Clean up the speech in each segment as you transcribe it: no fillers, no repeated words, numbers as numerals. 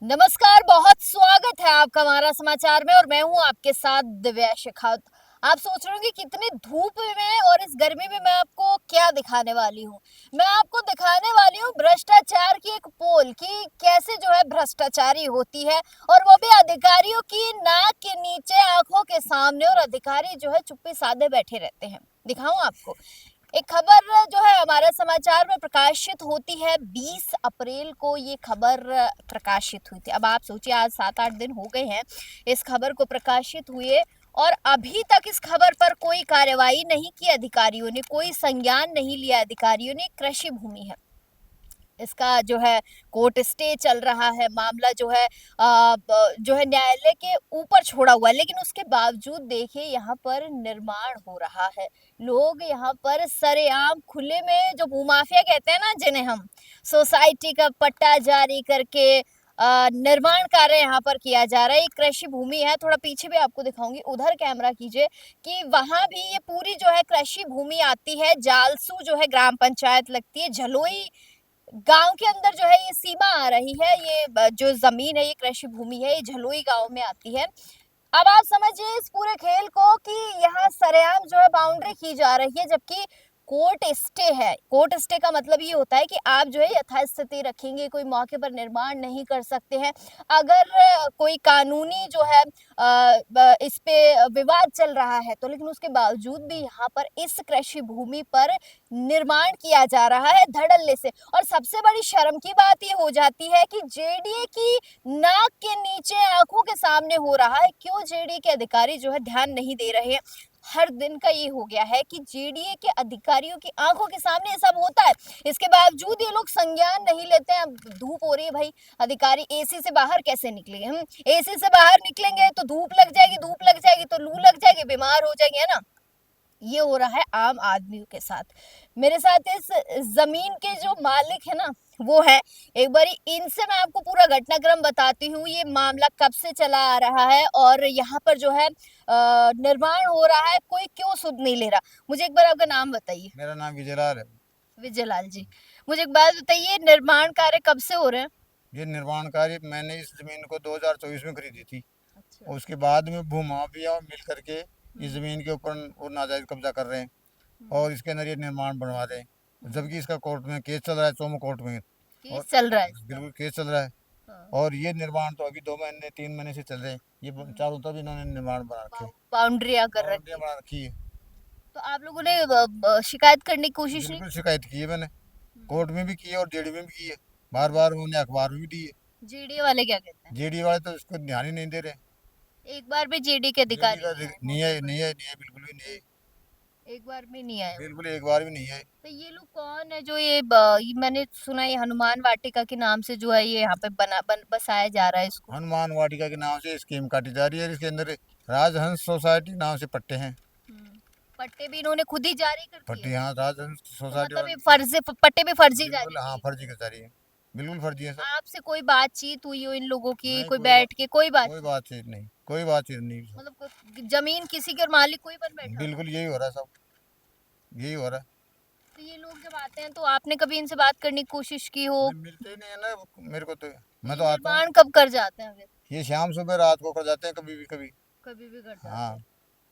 नमस्कार, बहुत स्वागत है आपका हमारा समाचार में और मैं हूँ आपके साथ दिव्या शेखावत। आप सोच रहे होंगे कितनी धूप में और इस गर्मी में मैं आपको क्या दिखाने वाली हूँ। मैं आपको दिखाने वाली हूँ भ्रष्टाचार की एक पोल कि कैसे जो है भ्रष्टाचारी होती है और वो भी अधिकारियों की नाक के नीचे आंखों के सामने और अधिकारी जो है चुप्पी साधे बैठे रहते हैं। दिखाऊं आपको एक खबर जो है हमारे समाचार में प्रकाशित होती है। 20 अप्रैल को ये खबर प्रकाशित हुई थी। अब आप सोचिए आज 7-8 दिन हो गए हैं इस खबर को प्रकाशित हुए और अभी तक इस खबर पर कोई कार्रवाई नहीं की अधिकारियों ने, कोई संज्ञान नहीं लिया अधिकारियों ने। कृषि भूमि है, इसका जो है कोर्ट स्टे चल रहा है, मामला जो है जो है न्यायालय के ऊपर छोड़ा हुआ है, लेकिन उसके बावजूद देखिए यहाँ पर निर्माण हो रहा है। लोग यहाँ पर सरेआम खुले में, जो भूमाफिया कहते हैं ना जिन्हें हम, सोसाइटी का पट्टा जारी करके निर्माण कार्य यहाँ पर किया जा रहा है। ये कृषि भूमि है, थोड़ा पीछे भी आपको दिखाऊंगी, उधर कैमरा कीजिए कि वहां भी ये पूरी जो है कृषि भूमि आती है। जालसू जो है ग्राम पंचायत लगती है, झलोई गांव के अंदर जो है ये सीमा आ रही है। ये जो जमीन है ये कृषि भूमि है, ये झलोई गांव में आती है। अब आप समझिए इस पूरे खेल को कि यहाँ सरेआम जो है बाउंड्री की जा रही है, जबकि कोर्ट स्टे है। कोर्ट स्टे का मतलब ये होता है कि आप जो है यथास्थिति रखेंगे, कोई मौके पर निर्माण नहीं कर सकते हैं। अगर कोई कानूनी जो है इस पे विवाद चल रहा है तो, लेकिन उसके बावजूद भी यहाँ पर इस कृषि भूमि पर निर्माण किया जा रहा है धड़ल्ले से। और सबसे बड़ी शर्म की बात ये हो जाती है कि जेडीए की नाक के नीचे आंखों के सामने हो रहा है। क्यों जेडीए के अधिकारी जो है ध्यान नहीं दे रहे हैं। हर दिन का ये हो गया है कि जेडीए के अधिकारियों की आंखों के सामने ये सब होता है, इसके बावजूद ये लोग संज्ञान नहीं लेते हैं। अब धूप हो रही है भाई, अधिकारी एसी से बाहर कैसे निकलेंगे? हम एसी से बाहर निकलेंगे तो धूप लग जाएगी, धूप लग जाएगी तो लू लग जाएगी, बीमार हो जाएंगे, है ना। ये हो रहा है आम आदमियों के साथ। मेरे साथ इस जमीन के जो मालिक है ना, वो है। एक बारी इनसे मैं आपको पूरा घटनाक्रम बताती हूँ, ये मामला कब से चला आ रहा है और यहाँ पर जो है निर्माण हो रहा है, कोई क्यों सुध नहीं ले रहा। मुझे एक बार आपका नाम बताइए। मेरा नाम विजयलाल है। विजय लाल जी, मुझे एक बात बताइए, निर्माण कार्य कब से हो रहे हैं? ये निर्माण कार्य मैंने इस जमीन को 2024 में खरीदी थी। अच्छा। और उसके बाद में भूमाफिया मिल करके इस हम्म। जमीन के ऊपर और नाजायज कब्जा कर रहे हैं हम्म। और इसके अंदर ये निर्माण बनवा रहे हैं, हम्म। जबकि इसका कोर्ट में केस चल रहा है, चोमू कोर्ट में। और केस चल रहा है इसका। बिल्कुल केस चल रहा है। हाँ। और ये निर्माण तो अभी 2 महीने 3 महीने से चल रहे हैं। ये हम्म। चारों तरफ इन्होंने निर्माण बना रखे हैं, बाउंड्रियां कर बाउंड्रियां रखी है। बना रखी है। तो आप लोगों ने शिकायत करने की कोशिश नहीं बिल्कुल की? शिकायत की है मैंने, हम्म। कोर्ट में भी की है और जेडी में भी की है। बार हम्म। बार उन्होंने अखबार में भी दी है। जीडी वाले क्या कहते हैं? जेडी वाले तो इसको ध्यान ही नहीं दे रहे। एक बार भी जीडी के जेडी अधिकारी का नहीं आए नहीं है, मौके पर? नहीं है, नहीं है, बिल्कुल भी नहीं है। एक बार भी नहीं आए वो। बिल्कुल एक बार भी नहीं है। तो ये लोग कौन है जो ये मैंने सुना ये हनुमान वाटिका के नाम से जो है ये यहाँ पे बसाया जा रहा है इसको। हनुमान वाटिका के नाम से स्कीम काटी जा रही है। इसके अंदर राजहंस सोसाइटी नाम से पट्टे हैं। हम्म। पट्टे भी इन्होंने खुद ही जारी कर दिए? पट्टे, हाँ, राजहंस तो सोसाइटी मतलब ये वाले। फर्जी पट्टे भी फर्जी जारी बिल्कुल, हाँ, किए गए? फर्जी कर रही है। बिल्कुल फर्जी है सब। आपसे कोई बातचीत हुई हो इन लोगों की, नहीं, कोई बैठ के कोई कोई बातचीत? बातचीत नहीं, कोई बातचीत नहीं सब। मतलब जमीन किसी के और मालिक कोई बन बैठा हुआ है? बिल्कुल यही हो रहा है सब, यही हो रहा है। तो ये लोग जब आते हैं तो आपने कभी इनसे बात करने की कोशिश की हो? नहीं, मिलते ही नहीं है ना मेरे को तो। तो मैं ये तो आता हूँ। निर्माण कब कर जाते हैं फिर? ये शाम सुबह रात को कर जाते हैं, कभी भी कभी। कभी भी कर जाते हाँ, हैं।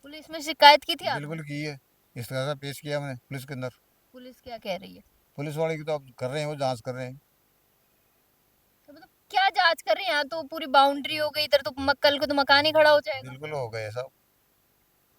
पुलिस में शिकायत की थी आपने? बिल्कुल की है। इस तरह से पेश किया मैंने पुलिस के अंदर। पुलिस क्या कह रही है? पुलिस वाले की तो अब कर रहे हैं, वो जांच कर रहे हैं। तो मतलब क्या जांच कर रहे हैं? यहाँ तो पूरी बाउंड्री हो गई, इधर तो कल को तो मकान ही खड़ा हो जाएगा। बिल्कुल हो गए सब।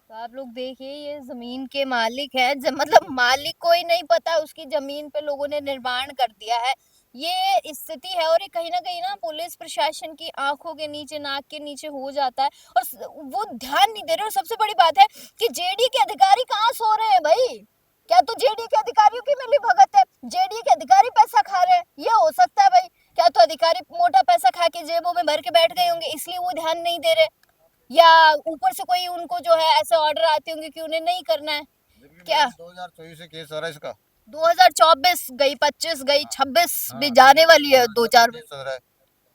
तो आप लोग देखिए, ये जमीन के मालिक है, मतलब मालिक को ही नहीं पता, उसकी जमीन पे लोगों ने निर्माण कर दिया है। ये स्थिति है और ये कहीं ना पुलिस प्रशासन की आंखों के नीचे, नाक के नीचे हो जाता है और वो ध्यान नहीं दे रहे। और सबसे बड़ी बात है कि जेडी के अधिकारी कहाँ सो रहे हैं भाई? क्या तो जेडी के अधिकारियों की मिली भगत है? जेडी के अधिकारी पैसा खा रहे हैं, ये हो सकता है भाई? क्या तो अधिकारी मोटा पैसा खा के जेबों में भर के बैठ गए होंगे, इसलिए वो ध्यान नहीं दे रहे? या ऊपर से कोई उनको जो है ऐसे ऑर्डर आते होंगे कि उन्हें नहीं करना है? जबकि क्या? मेरा 2024 से केस हो रहा है इसका। 2024 गई, 25 गई, हाँ, 26 भी हाँ, जाने वाली है, दो जब भी चार केस महीने चल रहा है।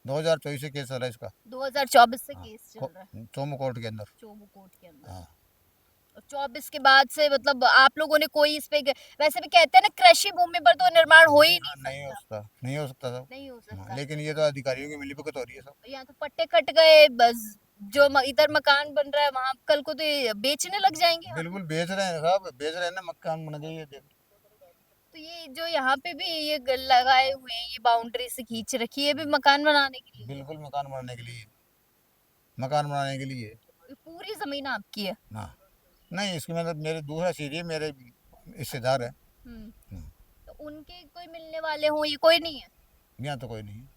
2024 से केस चल रहा है इसका। 2024 से हाँ, केस चल रहा है चोमू कोर्ट के अंदर। चोमू कोर्ट के अंदर। हाँ। 24 के बाद से मतलब आप लोगों ने कोई इस पे वैसे भी कहते हैं ना कृषि भूमि पर तो निर्माण हो ही हाँ, नहीं नहीं हो सकता। सकता, नहीं हो सकता सब। नहीं हो हाँ, सकता। लेकिन ये तो अधिकारियों की मिलीभगत हो रही है सब। यहाँ तो पट्टे कट गए बस, जो इधर मकान बन रहा है वहां कल को तो ये बेचने लग जाएंगे यहाँ पे। बिल्कुल बेच रहे हैं साहब, बेच रहे हैं ना, मकान बन गई है देख। तो ये जो यहाँ पे भी ये लगाए हुए हैं, ये बाउंड्री से खींच रखी है, ये भी मकान बनाने के लिए। बिल्कुल मकान बनाने के लिए, मकान बनाने के लिए। ये पूरी जमीन आपकी है। हाँ, नहीं इसकी मतलब मेरे दूसरा सीढ़ी है, मेरे रिश्तेदार है। हम्म। हम्म, तो उनके कोई मिलने वाले हों, ये कोई नहीं है। यहाँ तो कोई नहीं है।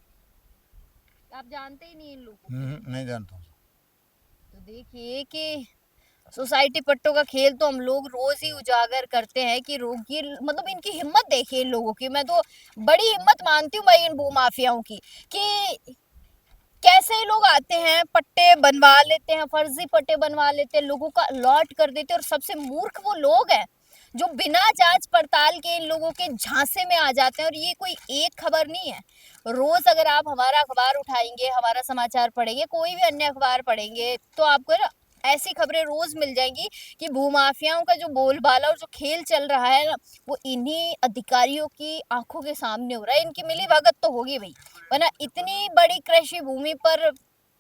आप जानते ही नहीं इन लोगों को। नहीं जानता हूँ। तो देखिए कि सोसाइटी पट्टों का खेल तो हम लोग रोज ही उजागर करते हैं कि ये मतलब इनकी हिम्मत देखिए इन लोगों की। मैं तो बड़ी हिम्मत मानती हूँ मैं इन भूमाफियाओं की कि कैसे ये लोग आते हैं, पट्टे बनवा लेते हैं, फर्जी पट्टे बनवा लेते हैं, लोगों का अलॉट कर देते हैं। और सबसे मूर्ख वो लोग हैं जो बिना जांच पड़ताल के इन लोगों के झांसे में आ जाते हैं। और ये कोई एक खबर नहीं है, रोज अगर आप हमारा अखबार उठाएंगे, हमारा समाचार पढ़ेंगे, कोई भी अन्य अखबार पढ़ेंगे, तो आपको ना ऐसी खबरें रोज मिल जाएंगी कि भूमाफियाओं का जो बोलबाला और जो खेल चल रहा है ना, वो इन्हीं अधिकारियों की आंखों के सामने हो रहा है। इनकी मिली भगत तो होगी भाई, वरना इतनी बड़ी कृषि भूमि पर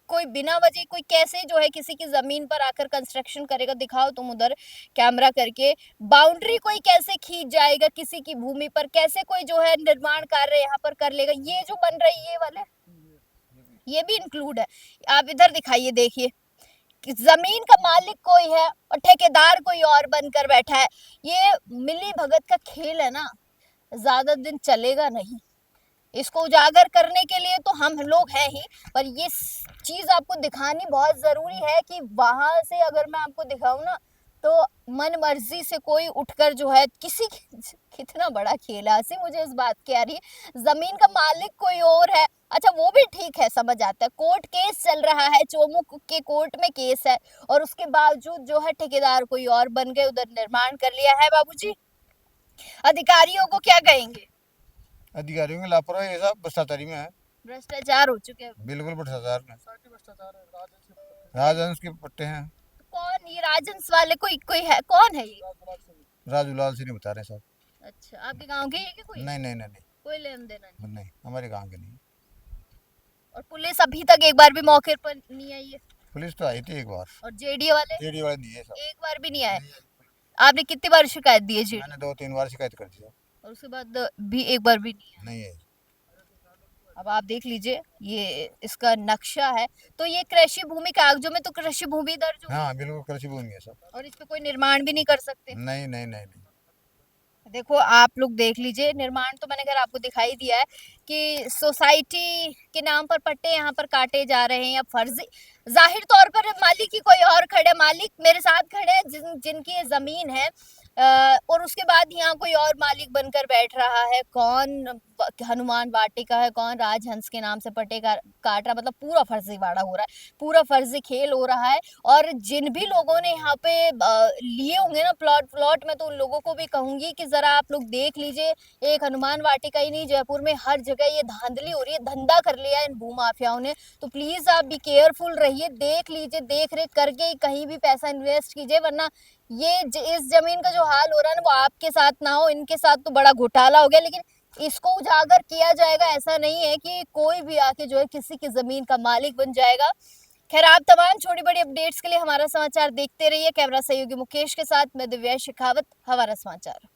कोई बिना वजह कोई कैसे जो है किसी की जमीन पर आकर कंस्ट्रक्शन करेगा। दिखाओ तुम उधर कैमरा करके, बाउंड्री कोई कैसे खींच जाएगा किसी की भूमि पर, कैसे कोई जो है निर्माण कार्य यहाँ पर कर लेगा। ये जो बन रही है ये वाले, ये भी इंक्लूड है। आप इधर दिखाइए, देखिए कि जमीन का मालिक कोई है और ठेकेदार कोई और बनकर बैठा है। ये मिली भगत का खेल है ना, ज्यादा दिन चलेगा नहीं। इसको उजागर करने के लिए तो हम लोग हैं ही, पर ये चीज आपको दिखानी बहुत जरूरी है कि वहां से अगर मैं आपको दिखाऊं ना, तो मन मर्जी से कोई उठकर जो है किसी कितना बड़ा खेल है। हंसी मुझे इस बात की आ रही है, जमीन का मालिक कोई और है। अच्छा वो भी ठीक है, समझ आता है, कोर्ट केस चल रहा है, चोमू के कोर्ट में केस है, और उसके बावजूद जो है ठेकेदार कोई और बन गए, उधर निर्माण कर लिया है। बाबूजी अधिकारियों को क्या कहेंगे। अधिकारियों की लापरवाही ये सब भ्रष्टाचारी में है। भ्रष्टाचार हो चुके हैं। बिल्कुल भ्रष्टाचार में, राजहंस के पट्टे हैं। कौन ये राजंस वाले, कोई कोई है, कौन है ये। राजूलाल से नहीं बता रहे सब। अच्छा आपके गांव के ही है कि कोई, नहीं नहीं नहीं नहीं, कोई लेन देना नहीं। नहीं हमारे गांव के नहीं। और पुलिस अभी तक एक बार भी मौके पर नहीं आई है। पुलिस तो आई थी एक बार, और जेडीए वाले जेडी वाले नहीं है सब। एक बार भी नहीं आए। आपने कितनी बार शिकायत दी है जेडीए, मैंने 2-3 बार शिकायत कर दी सब, और उसके बाद भी एक बार भी नहीं आए। नहीं है। अब आप देख लीजिए, ये इसका नक्शा है। तो ये कृषि भूमि कागजों में तो कृषि भूमि दर्ज होगी, हाँ बिल्कुल कृषि भूमि है सब। और इस पे कोई निर्माण भी नहीं कर सकते। नहीं नहीं नहीं नहीं। देखो आप लोग देख लीजिए, निर्माण तो मैंने अगर आपको दिखाई दिया है कि सोसाइटी के नाम पर पट्टे यहाँ पर काटे जा रहे हैं, या फर्जी, जाहिर तौर पर मालिक ही कोई और खड़े, मालिक मेरे साथ खड़े हैं जिनकी ये जमीन है, और उसके बाद यहाँ कोई और मालिक बनकर बैठ रहा है। कौन हनुमान वाटिका है, कौन राजहंस के नाम से पट्टे काट रहा, मतलब पूरा फर्जीवाड़ा हो रहा है, पूरा फर्जी खेल हो रहा है। और जिन भी लोगों ने यहाँ पे लिए होंगे ना प्लॉट प्लॉट में, तो उन लोगों को भी कहूंगी कि जरा आप लोग देख लीजिए। एक हनुमान वाटिका ही नहीं, जयपुर में हर जगह ये धांधली हो रही है, धंधा कर लिया है इन भूमाफियाओं ने। तो प्लीज आप भी केयरफुल रहिए, देख लीजिए, देख रेख करके ही कहीं भी पैसा इन्वेस्ट कीजिए, वरना ये इस जमीन का जो हाल हो रहा है ना, वो आपके साथ ना हो। इनके साथ तो बड़ा घोटाला हो गया, लेकिन इसको उजागर किया जाएगा। ऐसा नहीं है कि कोई भी आके जो है किसी की जमीन का मालिक बन जाएगा। खैर आप तमाम छोटी बड़ी अपडेट्स के लिए हमारा समाचार देखते रहिए। कैमरा सहयोगी मुकेश के साथ मैं दिव्या शेखावत, हमारा समाचार।